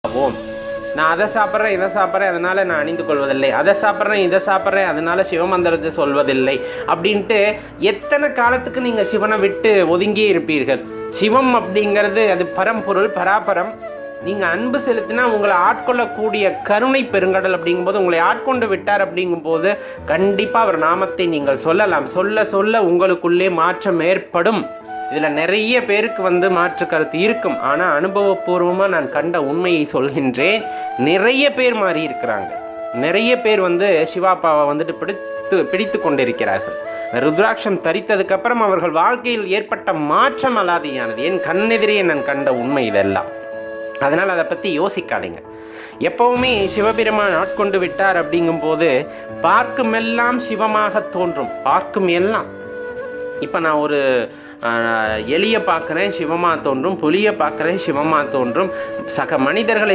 ஓம் நான் அதை சாப்பிட்றேன் இதை சாப்பிட்றேன் அதனால் நான் அணிந்து கொள்வதில்லை, அதை சாப்பிட்றேன் இதை சாப்பிட்றேன் அதனால் சிவமந்திரத்தை சொல்வதில்லை அப்படின்ட்டு எத்தனை காலத்துக்கு நீங்கள் சிவனை விட்டு ஒதுங்கியே இருப்பீர்கள்? சிவம் அப்படிங்கிறது அது பரம்பொருள், பராபரம். நீங்கள் அன்பு செலுத்தினா உங்களை ஆட்கொள்ளக்கூடிய கருணை பெருங்கடல் அப்படிங்கும்போது உங்களை ஆட்கொண்டு விட்டார் அப்படிங்கும்போது கண்டிப்பாக அவர் நாமத்தை நீங்கள் சொல்லலாம். சொல்ல சொல்ல உங்களுக்குள்ளே மாற்றம் ஏற்படும். இதில் நிறைய பேருக்கு மாற்று கருத்து இருக்கும். ஆனால் அனுபவபூர்வமாக நான் கண்ட உண்மையை சொல்கின்றேன். நிறைய பேர் மாறி இருக்கிறாங்க. நிறைய பேர் சிவாப்பாவை பிடித்து கொண்டிருக்கிறார்கள். ருத்ராட்சம் தரித்ததுக்கப்புறம் அவர்கள் வாழ்க்கையில் ஏற்பட்ட மாற்றம் அலாதியானது. என் கண்ணெதிரே நான் கண்ட உண்மை இதெல்லாம். அதனால் அதை பற்றி யோசிக்காதீங்க. எப்போவுமே சிவபெருமான் ஆட்கொண்டு விட்டார் அப்படிங்கும்போது பார்க்கும் எல்லாம் சிவமாக தோன்றும். பார்க்கும் எல்லாம். இப்போ நான் ஒரு எலியை பார்க்குறேன், சிவமாக தோன்றும். புலியை பார்க்குறேன், சிவமாக தோன்றும். சக மனிதர்களை